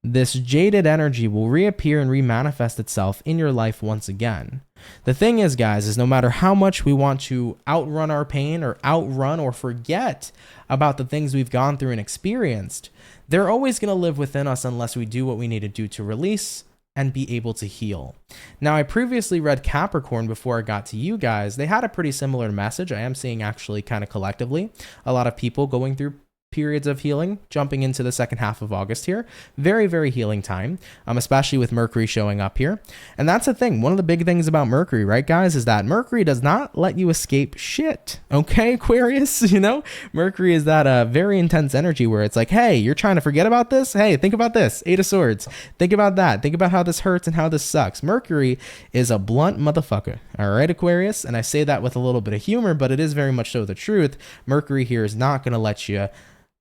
this jaded energy will reappear and remanifest itself in your life once again. The thing is, guys, is no matter how much we want to outrun our pain or outrun or forget about the things we've gone through and experienced, they're always going to live within us unless we do what we need to do to release and be able to heal. Now, I previously read Capricorn before I got to you guys. They had a pretty similar message. I am seeing actually kind of collectively a lot of people going through periods of healing, jumping into the second half of August here. Very, very healing time, especially with Mercury showing up here. And that's the thing. One of the big things about Mercury, right, guys, is that Mercury does not let you escape shit. Okay, Aquarius, you know, Mercury is that very intense energy where it's like, hey, you're trying to forget about this? Hey, think about this. 8 of Swords. Think about that. Think about how this hurts and how this sucks. Mercury is a blunt motherfucker. All right, Aquarius. And I say that with a little bit of humor, but it is very much so the truth. Mercury here is not going to let you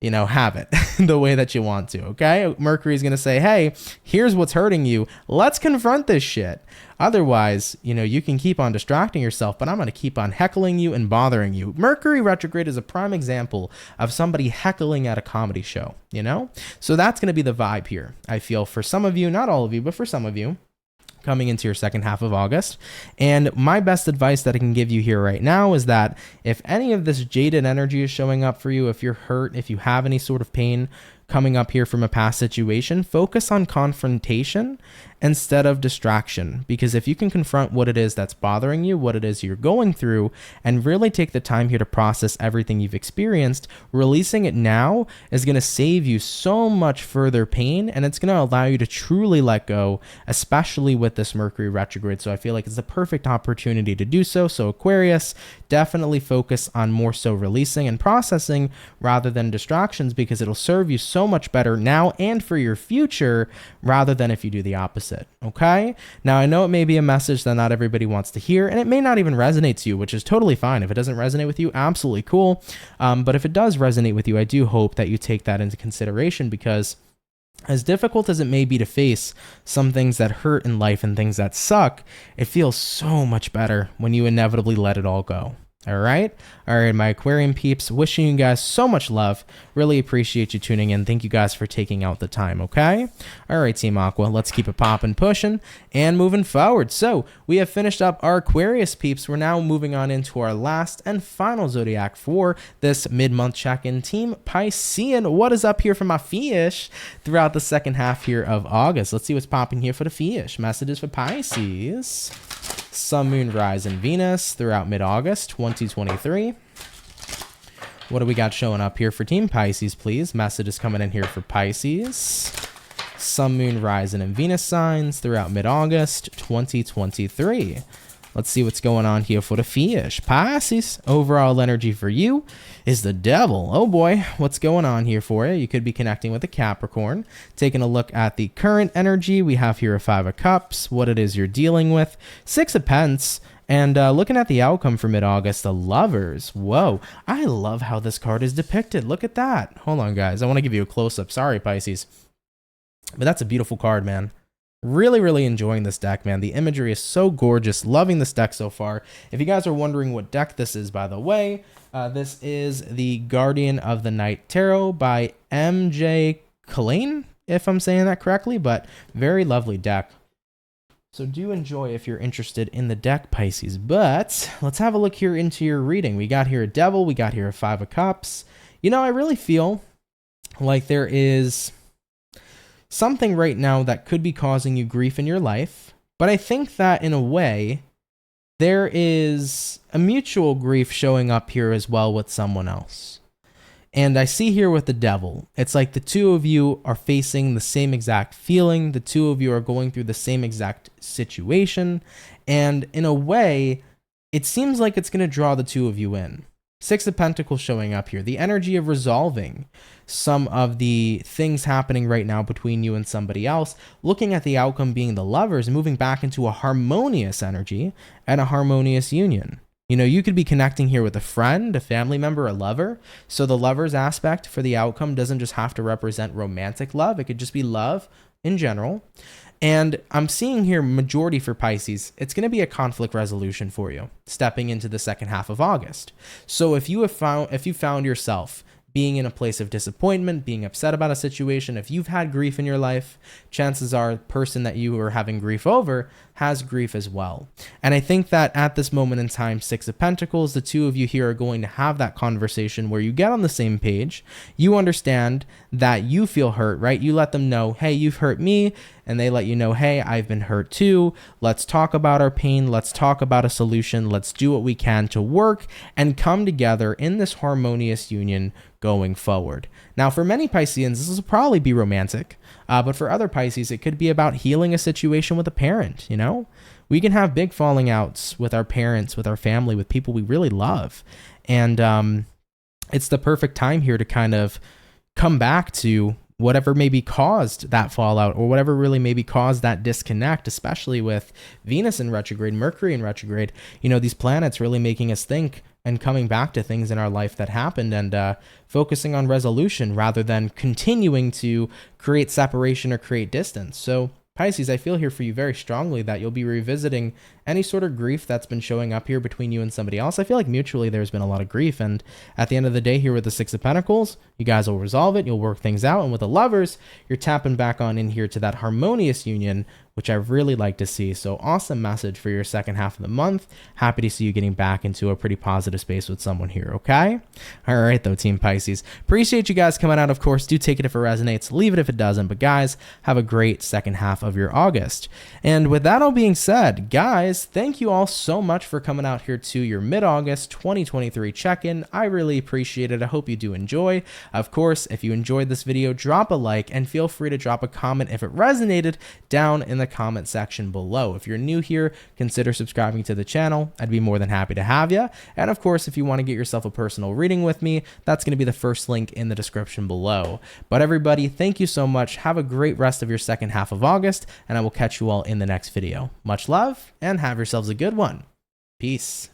have it the way that you want to, okay? Mercury is going to say, hey, here's what's hurting you. Let's confront this shit. Otherwise, you can keep on distracting yourself, but I'm going to keep on heckling you and bothering you. Mercury retrograde is a prime example of somebody heckling at a comedy show, So that's going to be the vibe here, I feel, for some of you, not all of you, but for some of you. coming into your second half of August. And my best advice that I can give you here right now is that if any of this jaded energy is showing up for you, if you're hurt, if you have any sort of pain coming up here from a past situation, focus on confrontation instead of distraction. Because if you can confront what it is that's bothering you, what it is you're going through, and really take the time here to process everything you've experienced, releasing it now is going to save you so much further pain, and it's going to allow you to truly let go, especially with this Mercury retrograde. So I feel like it's the perfect opportunity to do so. So Aquarius, definitely focus on more so releasing and processing rather than distractions, because it'll serve you so much better now and for your future, rather than if you do the opposite. Okay. Now I know it may be a message that not everybody wants to hear, and it may not even resonate to you, which is totally fine. If it doesn't resonate with you, absolutely cool. But if it does resonate with you, I do hope that you take that into consideration, because as difficult as it may be to face some things that hurt in life and things that suck, it feels so much better when you inevitably let it all go. All right, my Aquarian peeps, wishing you guys so much love. Really appreciate you tuning in. Thank you guys for taking out the time, okay? All right, Team Aqua, let's keep it popping, pushing, and moving forward. So we have finished up our Aquarius peeps. We're now moving on into our last and final zodiac for this mid-month check-in, Team Piscean. What is up here for my fish throughout the second half here of August? Let's see what's popping here for the fish. Messages for Pisces. Sun, Moon, Rise, and Venus throughout mid-August 2023. What do we got showing up here for Team Pisces, please? Messages coming in here for Pisces. Sun, Moon, Rise, and Venus signs throughout mid-August 2023. Let's see what's going on here for the fish. Pisces, overall energy for you is the devil. Oh boy, what's going on here for you? You could be connecting with a Capricorn. Taking a look at the current energy, we have here a 5 of Cups, what it is you're dealing with, 6 of Pence, and looking at the outcome for mid-August, the Lovers. Whoa, I love how this card is depicted. Look at that. Hold on, guys. I want to give you a close-up. Sorry, Pisces. But that's a beautiful card, man. Really enjoying this deck, man. The imagery is so gorgeous. Loving this deck so far. If you guys are wondering what deck this is, by the way, this is the Guardian of the Night Tarot by MJ Kalane, if I'm saying that correctly, but very lovely deck. So do enjoy if you're interested in the deck, Pisces. But let's have a look here into your reading. We got here a Devil. We got here a 5 of Cups. You know, I really feel like there is something right now that could be causing you grief in your life, but I think that in a way there is a mutual grief showing up here as well with someone else. And I see here with the Devil, it's like the two of you are facing the same exact feeling, the two of you are going through the same exact situation, and in a way it seems like it's going to draw the two of you in. 6 of Pentacles showing up here, the energy of resolving some of the things happening right now between you and somebody else, looking at the outcome being the Lovers, moving back into a harmonious energy and a harmonious union. You know, you could be connecting here with a friend, a family member, a lover. So the Lovers aspect for the outcome doesn't just have to represent romantic love. It could just be love in general. And I'm seeing here majority for Pisces, it's going to be a conflict resolution for you stepping into the second half of August. So if you found yourself being in a place of disappointment, being upset about a situation, if you've had grief in your life, chances are the person that you are having grief over has grief as well. And I think that at this moment in time, 6 of Pentacles, the two of you here are going to have that conversation where you get on the same page. You understand that you feel hurt, right? You let them know, hey, you've hurt me. And they let you know, hey, I've been hurt too. Let's talk about our pain. Let's talk about a solution. Let's do what we can to work and come together in this harmonious union going forward. Now, for many Pisceans, this will probably be romantic. But for other Pisces, it could be about healing a situation with a parent, you know? We can have big falling outs with our parents, with our family, with people we really love. And it's the perfect time here to kind of come back to whatever maybe caused that fallout or whatever really maybe caused that disconnect, especially with Venus in retrograde, Mercury in retrograde, you know, these planets really making us think and coming back to things in our life that happened and focusing on resolution rather than continuing to create separation or create distance. So Pisces, I feel here for you very strongly that you'll be revisiting any sort of grief that's been showing up here between you and somebody else. I feel like mutually there's been a lot of grief, and at the end of the day here with the 6 of Pentacles, you guys will resolve it, you'll work things out, and with the Lovers, you're tapping back on in here to that harmonious union which I really like to see. So awesome message for your second half of the month. Happy to see you getting back into a pretty positive space with someone here, okay? All right, though, Team Pisces. Appreciate you guys coming out. Of course, do take it if it resonates. Leave it if it doesn't. But guys, have a great second half of your August. And with that all being said, guys, thank you all so much for coming out here to your mid-August 2023 check-in. I really appreciate it. I hope you do enjoy. Of course, if you enjoyed this video, drop a like and feel free to drop a comment if it resonated down in the comment section below. If you're new here, consider subscribing to the channel. I'd be more than happy to have you. And of course, if you want to get yourself a personal reading with me, that's going to be the first link in the description below. But everybody, thank you so much. Have a great rest of your second half of August, and I will catch you all in the next video. Much love, and have yourselves a good one. Peace.